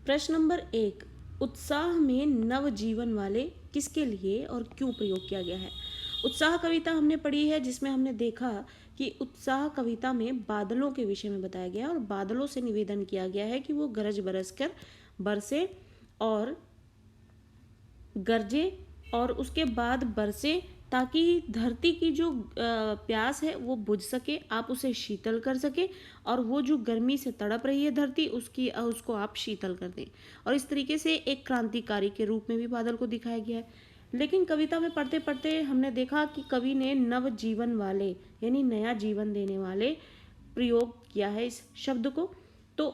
प्रश्न नंबर 1, उत्साह में नव जीवन वाले किसके लिए और क्यों प्रयोग किया गया है। उत्साह कविता हमने पढ़ी है जिसमें हमने देखा कि उत्साह कविता में बादलों के विषय में बताया गया है और बादलों से निवेदन किया गया है कि वो गरज बरस कर बरसे और गरजे और उसके बाद बरसे, ताकि धरती की जो प्यास है वो बुझ सके, आप उसे शीतल कर सके और वो जो गर्मी से तड़प रही है धरती उसको आप शीतल कर दें। और इस तरीके से एक क्रांतिकारी के रूप में भी बादल को दिखाया गया है। लेकिन कविता में पढ़ते पढ़ते हमने देखा कि कवि ने नव जीवन वाले यानी नया जीवन देने वाले प्रयोग किया है इस शब्द को। तो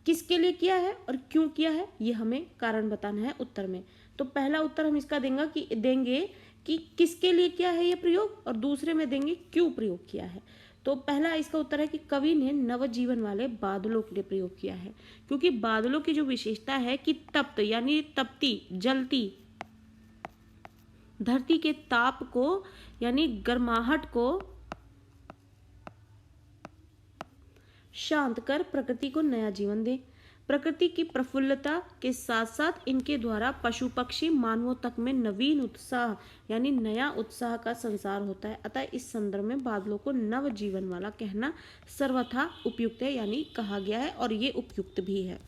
किसके लिए किया है और क्यों किया है ये हमें कारण बताना है उत्तर में। तो पहला उत्तर हम इसका देंगे कि किसके लिए किया है ये प्रयोग, और दूसरे में देंगे क्यों प्रयोग किया है। तो पहला इसका उत्तर है कि कवि ने नवजीवन वाले बादलों के लिए प्रयोग किया है, क्योंकि बादलों की जो विशेषता है कि तप्त यानी तपती जलती धरती के ताप को यानी गर्माहट को शांत कर प्रकृति को नया जीवन दे। प्रकृति की प्रफुल्लता के साथ साथ इनके द्वारा पशु पक्षी मानवों तक में नवीन उत्साह यानी नया उत्साह का संसार होता है। अतः इस संदर्भ में बादलों को नव जीवन वाला कहना सर्वथा उपयुक्त है, यानी कहा गया है और ये उपयुक्त भी है।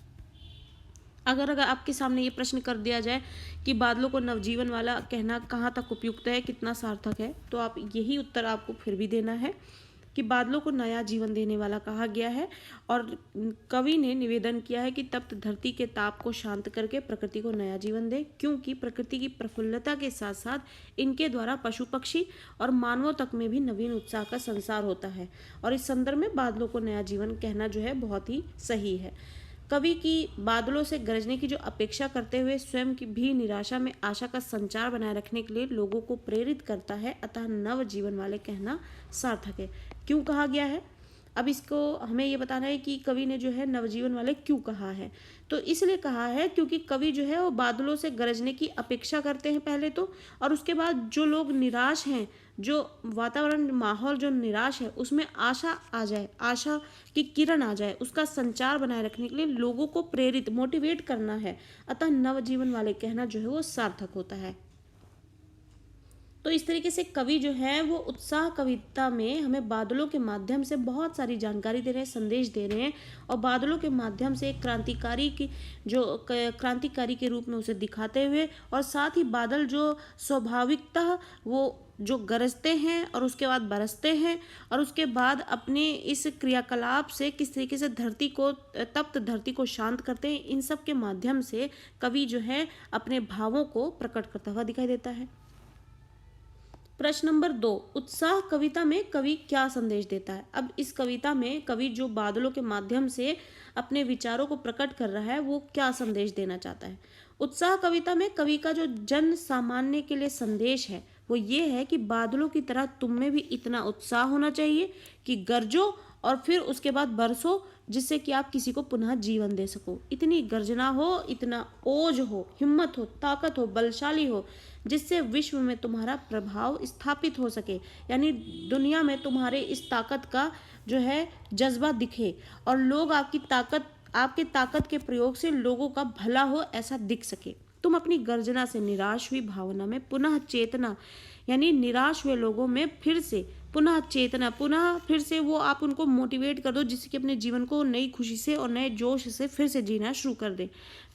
अगर आपके सामने ये प्रश्न कर दिया जाए कि बादलों को नवजीवन वाला कहना कहाँ तक उपयुक्त है, कितना सार्थक है, तो आप यही उत्तर आपको फिर भी देना है कि बादलों को नया जीवन देने वाला कहा गया है। और कवि ने निवेदन किया है कि तप्त धरती के ताप को शांत करके प्रकृति को नया जीवन दे, क्योंकि प्रकृति की प्रफुल्लता के साथ साथ इनके द्वारा पशु पक्षी और मानवों तक में भी नवीन उत्साह का संसार होता है। और इस संदर्भ में बादलों को नया जीवन कहना जो है बहुत ही सही है। कवि की बादलों से गरजने की जो अपेक्षा करते हुए स्वयं की भी निराशा में आशा का संचार बनाए रखने के लिए लोगों को प्रेरित करता है, अतः नव जीवन वाले कहना सार्थक है। क्यों कहा गया है, अब इसको हमें ये बताना है कि कवि ने जो है नवजीवन वाले क्यों कहा है। तो इसलिए कहा है क्योंकि कवि जो है वो बादलों से गरजने की अपेक्षा करते हैं पहले तो, और उसके बाद जो लोग निराश हैं, जो वातावरण माहौल जो निराश है उसमें आशा आ जाए, आशा की किरण आ जाए, उसका संचार बनाए रखने के लिए लोगों को प्रेरित मोटिवेट करना है। अतः नवजीवन वाले कहना जो है वो सार्थक होता है। तो इस तरीके से कवि जो है वो उत्साह कविता में हमें बादलों के माध्यम से बहुत सारी जानकारी दे रहे हैं, संदेश दे रहे हैं, और बादलों के माध्यम से एक क्रांतिकारी के रूप में उसे दिखाते हुए, और साथ ही बादल जो स्वाभाविकतः वो जो गरजते हैं और उसके बाद बरसते हैं और उसके बाद अपने इस क्रियाकलाप से किस तरीके से तप्त धरती को शांत करते हैं, इन सब के माध्यम से कवि जो है अपने भावों को प्रकट करता हुआ दिखाई देता है। प्रश्न नंबर 2, उत्साह कविता में कवि क्या संदेश देता है। अब इस कविता में कवि जो बादलों के माध्यम से अपने विचारों को प्रकट कर रहा है वो क्या संदेश देना चाहता है। उत्साह कविता में कवि का जो जन सामान्य के लिए संदेश है वो ये है कि बादलों की तरह तुम में भी इतना उत्साह होना चाहिए कि गरजो और फिर उसके बाद बरसो, जिससे कि आप किसी को पुनः जीवन दे सको। इतनी गर्जना हो, इतना ओज हो, हिम्मत हो, ताकत हो, बलशाली हो, जिससे विश्व में तुम्हारा प्रभाव स्थापित हो सके, यानी दुनिया में तुम्हारे इस ताकत का जो है जज्बा दिखे और लोग आपके ताकत के प्रयोग से लोगों का भला हो ऐसा दिख सके। तुम अपनी गर्जना से निराश हुई भावना में पुनः चेतना, यानी निराश हुए लोगों में फिर से पुनः चेतना, पुनः फिर से वो आप उनको मोटिवेट कर दो, जिससे कि अपने जीवन को नई खुशी से और नए जोश से फिर से जीना शुरू कर दें।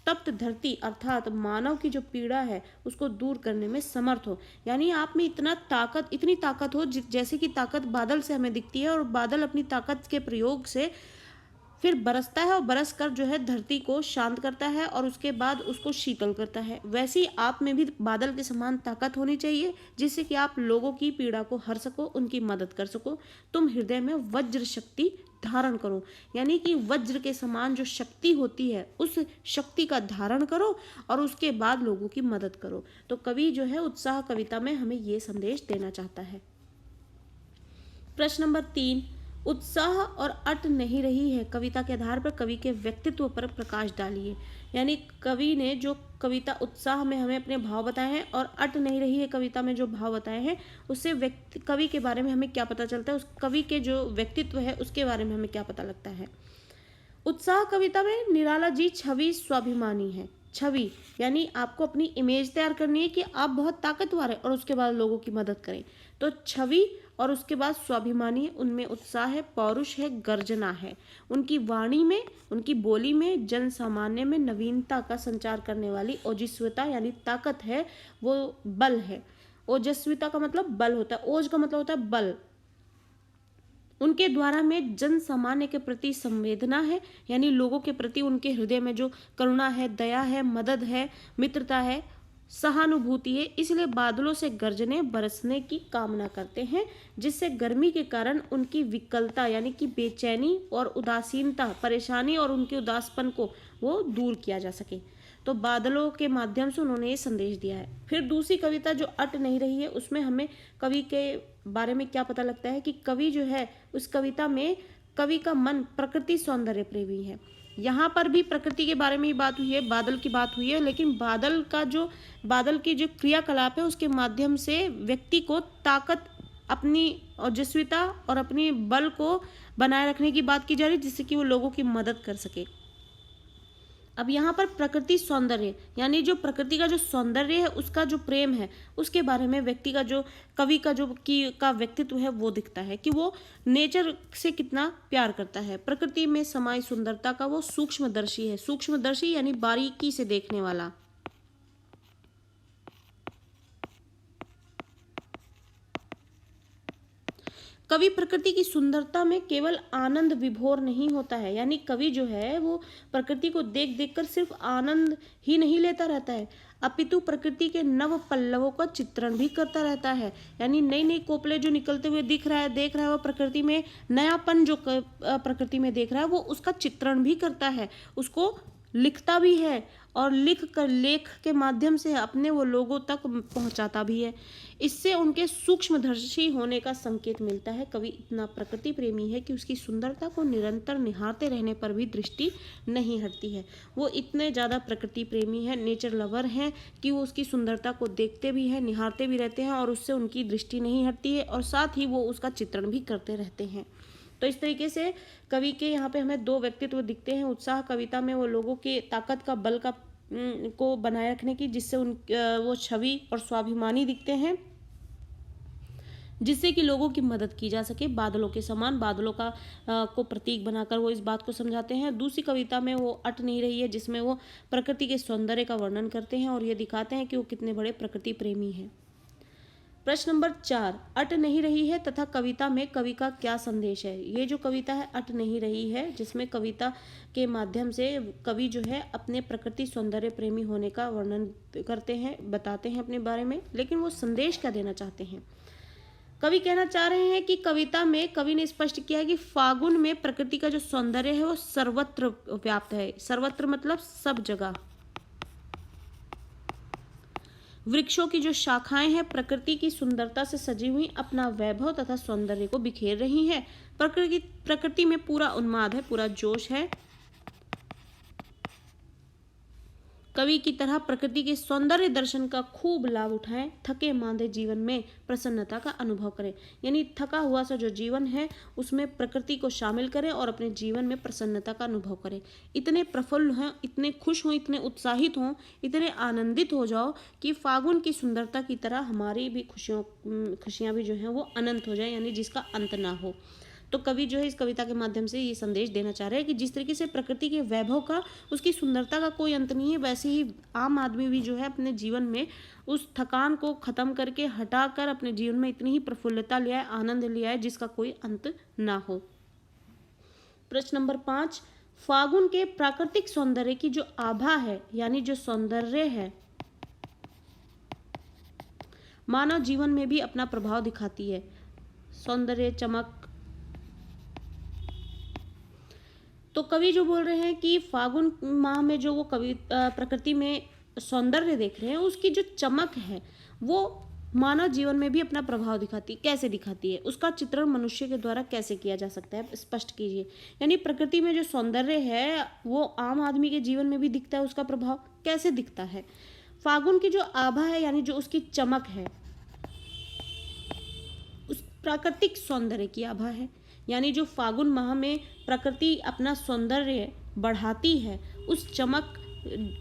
तप्त धरती अर्थात मानव की जो पीड़ा है उसको दूर करने में समर्थ हो, यानी आप में इतनी ताकत हो जैसे कि ताकत बादल से हमें दिखती है, और बादल अपनी ताकत के प्रयोग से फिर बरसता है और बरस कर जो है धरती को शांत करता है और उसके बाद उसको शीतल करता है। वैसे ही आप में भी बादल के समान ताकत होनी चाहिए, जिससे कि आप लोगों की पीड़ा को हर सको, उनकी मदद कर सको। तुम हृदय में वज्र शक्ति धारण करो, यानी कि वज्र के समान जो शक्ति होती है उस शक्ति का धारण करो और उसके बाद लोगों की मदद करो। तो कवि जो है उत्साह कविता में हमें ये संदेश देना चाहता है। प्रश्न नंबर 3, उत्साह और अट नहीं रही है कविता के आधार पर कवि के व्यक्तित्व पर प्रकाश डालिए। यानी कवि ने जो कविता उत्साह में हमें अपने भाव बताए हैं और अट नहीं रही है कविता में जो भाव बताए हैं, उससे कवि के बारे में हमें क्या पता चलता है, उस कवि के जो व्यक्तित्व है उसके बारे में हमें क्या पता लगता है। उत्साह कविता में निराला जी छवि स्वाभिमानी है। छवि यानी आपको अपनी इमेज तैयार करनी है कि आप बहुत ताकतवर है और उसके बाद लोगों की मदद करें। तो छवि और उसके बाद स्वाभिमानी है, उनमें उत्साह है, पौरुष है, गर्जना है। उनकी वाणी में, उनकी बोली में, जन सामान्य में नवीनता का संचार करने वाली ओजस्विता यानी ताकत है, वो बल है। ओजस्विता का मतलब बल होता है, ओज का मतलब होता है बल। उनके द्वारा में जन सामान्य के प्रति संवेदना है, यानी लोगों के प्रति उनके हृदय में जो करुणा है, दया है, मदद है, मित्रता है, सहानुभूति है। इसलिए बादलों से गरजने बरसने की कामना करते हैं, जिससे गर्मी के कारण उनकी विकलता यानी कि बेचैनी और उदासीनता, परेशानी और उनके उदासपन को वो दूर किया जा सके। तो बादलों के माध्यम से उन्होंने ये संदेश दिया है। फिर दूसरी कविता जो अट नहीं रही है, उसमें हमें कवि के बारे में क्या पता लगता है कि कवि जो है उस कविता में कवि का मन प्रकृति सौंदर्य प्रेमी है। यहाँ पर भी प्रकृति के बारे में ही बात हुई है, बादल की बात हुई है, लेकिन बादल की जो क्रियाकलाप है उसके माध्यम से व्यक्ति को ताकत, अपनी ओजस्विता और अपनी बल को बनाए रखने की बात की जा रही है, जिससे कि वो लोगों की मदद कर सके। अब यहाँ पर प्रकृति सौंदर्य यानी जो प्रकृति का जो सौंदर्य है उसका जो प्रेम है उसके बारे में व्यक्ति का जो कवि का जो का व्यक्तित्व है वो दिखता है कि वो नेचर से कितना प्यार करता है। प्रकृति में समाई सुंदरता का वो सूक्ष्मदर्शी है। सूक्ष्मदर्शी यानी बारीकी से देखने वाला। कवि प्रकृति की सुंदरता में केवल आनंद विभोर नहीं होता है, यानी कवि जो है वो प्रकृति को देख देखकर सिर्फ आनंद ही नहीं लेता रहता है, अपितु प्रकृति के नव पल्लवों का चित्रण भी करता रहता है। यानी नई नई कोपले जो निकलते हुए देख रहा है वो प्रकृति में नयापन जो प्रकृति में देख रहा है वो उसका चित्रण भी करता है, उसको लिखता भी है और लिख कर लेख के माध्यम से अपने वो लोगों तक पहुंचाता भी है। इससे उनके सूक्ष्मदर्शी होने का संकेत मिलता है। कवि इतना प्रकृति प्रेमी है कि उसकी सुंदरता को निरंतर निहारते रहने पर भी दृष्टि नहीं हटती है। वो इतने ज़्यादा प्रकृति प्रेमी है, नेचर लवर हैं कि वो उसकी सुंदरता को देखते भी हैं, निहारते भी रहते हैं और उससे उनकी दृष्टि नहीं हटती है और साथ ही वो उसका चित्रण भी करते रहते हैं। तो इस तरीके से कवि के यहाँ पे हमें दो व्यक्तित्व दिखते हैं। उत्साह कविता में वो लोगों के ताकत का, बल का को बनाए रखने की, जिससे वो छवि और स्वाभिमानी दिखते हैं, जिससे कि लोगों की मदद की जा सके। बादलों के समान, बादलों का को प्रतीक बनाकर वो इस बात को समझाते हैं। दूसरी कविता में वो अट नहीं रही है, जिसमें वो प्रकृति के सौंदर्य का वर्णन करते हैं और ये दिखाते हैं कि वो कितने बड़े प्रकृति प्रेमी हैं। प्रश्न नंबर 4, अट नहीं रही है तथा कविता में कवि का क्या संदेश है। ये जो कविता है अट नहीं रही है, जिसमें कविता के माध्यम से कवि जो है अपने प्रकृति सौंदर्य प्रेमी होने का वर्णन करते हैं, बताते हैं अपने बारे में, लेकिन वो संदेश क्या देना चाहते हैं। कवि कहना चाह रहे हैं कि कविता में कवि ने स्पष्ट किया है कि फागुन में प्रकृति का जो सौंदर्य है वो सर्वत्र व्याप्त है। सर्वत्र मतलब सब जगह। वृक्षों की जो शाखाएं हैं प्रकृति की सुंदरता से सजी हुई अपना वैभव तथा सौंदर्य को बिखेर रही हैं। प्रकृति में पूरा उन्माद है, पूरा जोश है। कवि की तरह प्रकृति के सौंदर्य दर्शन का खूब लाभ उठाएं, थके मांदे जीवन में प्रसन्नता का अनुभव करें। यानी थका हुआ सा जो जीवन है उसमें प्रकृति को शामिल करें और अपने जीवन में प्रसन्नता का अनुभव करें। इतने प्रफुल्ल हों, इतने खुश हों, इतने उत्साहित हों, इतने आनंदित हो जाओ कि फागुन की सुंदरता की तरह हमारी भी खुशियाँ भी जो हैं वो अनंत हो जाए, यानी जिसका अंत ना हो। तो कवि जो है इस कविता के माध्यम से ये संदेश देना चाह रहे हैं कि जिस तरीके से प्रकृति के वैभव का, उसकी सुंदरता का कोई अंत नहीं है, वैसे ही आम आदमी भी जो है अपने जीवन में उस थकान को खत्म करके हटाकर अपने जीवन में इतनी ही प्रफुल्लता ले आए, आनंद ले आए, जिसका कोई अंत ना हो। प्रश्न नंबर 5, फागुन के प्राकृतिक सौंदर्य की जो आभा है, यानी जो सौंदर्य है, मानव जीवन में भी अपना प्रभाव दिखाती है। सौंदर्य, चमक। तो कवि जो बोल रहे हैं कि फागुन माह में जो वो कवि प्रकृति में सौंदर्य देख रहे हैं, उसकी जो चमक है वो मानव जीवन में भी अपना प्रभाव दिखाती, कैसे दिखाती है, उसका चित्रण मनुष्य के द्वारा कैसे किया जा सकता है, स्पष्ट कीजिए। यानी प्रकृति में जो सौंदर्य है वो आम आदमी के जीवन में भी दिखता है, उसका प्रभाव कैसे दिखता है। फागुन की जो आभा है, यानी जो उसकी चमक है, उस प्राकृतिक सौंदर्य की आभा है। यानी जो फागुन माह में प्रकृति अपना सौंदर्य बढ़ाती है, उस चमक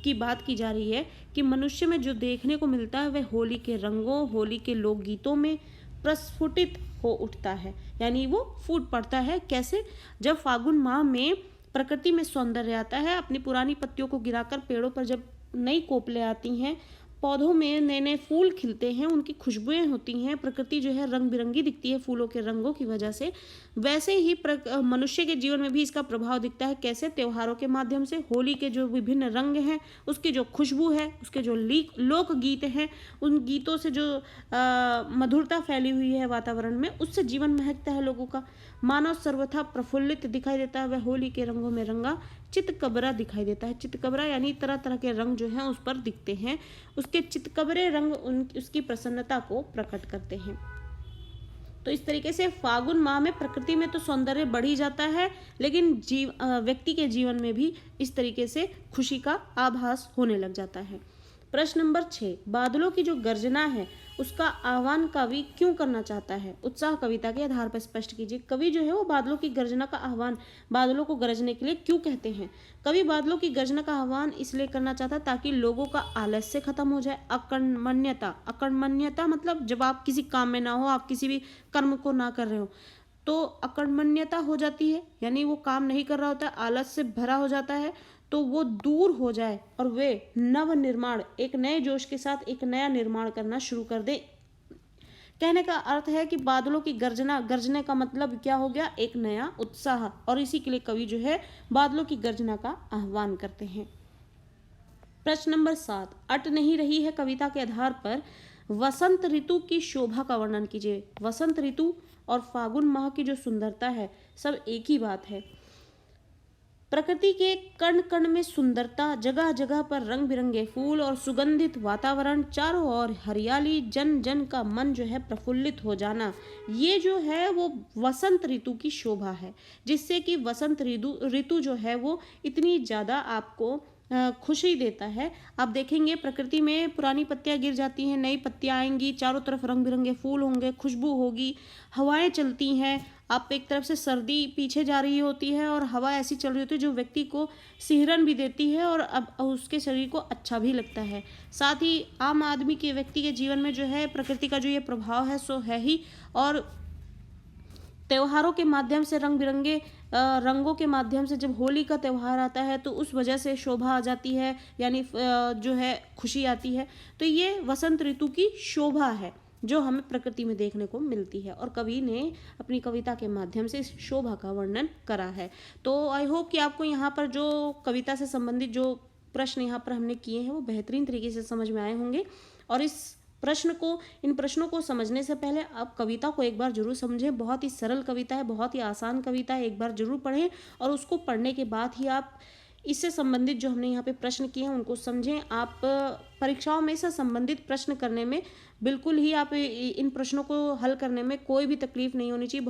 की बात की जा रही है कि मनुष्य में जो देखने को मिलता है वह होली के रंगों, होली के लोकगीतों में प्रस्फुटित हो उठता है, यानी वो फूट पड़ता है। कैसे? जब फागुन माह में प्रकृति में सौंदर्य आता है, अपनी पुरानी पत्तियों को गिराकर पेड़ों पर जब नई कोपलें आती हैं, पौधों में नए नए फूल खिलते हैं, उनकी खुशबुएं होती हैं, प्रकृति जो है रंग बिरंगी दिखती है फूलों के रंगों की वजह से। वैसे ही मनुष्य के जीवन में भी इसका प्रभाव दिखता है। कैसे? त्योहारों के माध्यम से। होली के जो विभिन्न रंग हैं, उसकी जो खुशबू है, उसके जो लोक गीत हैं, उन गीतों से जो मधुरता फैली हुई है वातावरण में, उससे जीवन महकता है लोगों का। मानव सर्वथा प्रफुल्लित दिखाई देता है, वह होली के रंगों में रंगा चितकबरा दिखाई देता है। चितकबरा यानी तरह तरह के रंग जो हैं उस पर दिखते हैं। उसके चितकबरे रंग उसकी प्रसन्नता को प्रकट करते हैं। तो इस तरीके से फागुन माह में प्रकृति में तो सौंदर्य बढ़ ही जाता है, लेकिन व्यक्ति के जीवन में भी इस तरीके से खुशी का आभास होने लग जाता है। प्रश्न नंबर 6, बादलों की जो गर्जना है उसका आह्वान कवि क्यों करना चाहता है? उत्साह कविता के आधार पर स्पष्ट कीजिए। कवि जो है वो बादलों की गर्जना का आह्वान बादलों को गरजने के लिए क्यों कहते हैं? कवि बादलों की गर्जना का आह्वान इसलिए करना चाहता है ताकि लोगों का आलस्य खत्म हो जाए। अकर्मण्यता मतलब जब आप किसी काम में ना हो, आप किसी भी कर्म को ना कर रहे हो, तो अकर्मण्यता हो जाती है, यानी वो काम नहीं कर रहा होता है, आलस से भरा हो जाता है, तो वो दूर हो जाए और वे नव निर्माण, एक नए जोश के साथ एक नया निर्माण करना शुरू कर दे। कहने का अर्थ है कि बादलों की गर्जने का मतलब क्या हो गया? एक नया उत्साह। और इसी के लिए कवि जो है बादलों की गर्जना का आह्वान करते हैं। प्रश्न नंबर 7, अट नहीं रही है कविता के आधार पर वसंत ऋतु की शोभा का वर्णन कीजिए। वसंत ऋतु और फागुन माह की जो सुंदरता है, सब एक ही बात है। प्रकृति के कण कण में सुंदरता, जगह जगह पर रंग बिरंगे फूल और सुगंधित वातावरण, चारों ओर हरियाली, जन जन का मन जो है प्रफुल्लित हो जाना, ये जो है वो वसंत ऋतु की शोभा है, जिससे कि वसंत ऋतु जो है वो इतनी ज़्यादा आपको खुशी देता है। आप देखेंगे प्रकृति में पुरानी पत्तियां गिर जाती हैं, नई पत्तियां आएंगी, चारों तरफ रंग बिरंगे फूल होंगे, खुशबू होगी, हवाएं चलती हैं। आप एक तरफ से सर्दी पीछे जा रही होती है और हवा ऐसी चल रही होती है जो व्यक्ति को सिहरन भी देती है और अब उसके शरीर को अच्छा भी लगता है। साथ ही आम आदमी के व्यक्ति के जीवन में जो है प्रकृति का जो ये प्रभाव है सो है ही। और त्योहारों के माध्यम से, रंग बिरंगे रंगों के माध्यम से जब होली का त्यौहार आता है तो उस वजह से शोभा आ जाती है, यानी जो है खुशी आती है। तो ये वसंत ऋतु की शोभा है जो हमें प्रकृति में देखने को मिलती है और कवि ने अपनी कविता के माध्यम से इस शोभा का वर्णन करा है। तो आई होप कि आपको यहाँ पर जो कविता से संबंधित जो प्रश्न यहाँ पर हमने किए हैं वो बेहतरीन तरीके से समझ में आए होंगे। और इन प्रश्नों को समझने से पहले आप कविता को एक बार जरूर समझें। बहुत ही सरल कविता है, बहुत ही आसान कविता है, एक बार जरूर पढ़ें और उसको पढ़ने के बाद ही आप इससे संबंधित जो हमने यहाँ पे प्रश्न किए हैं उनको समझें। आप परीक्षाओं में से संबंधित प्रश्न करने में बिल्कुल ही आप इन प्रश्नों को हल करने में कोई भी तकलीफ नहीं होनी चाहिए।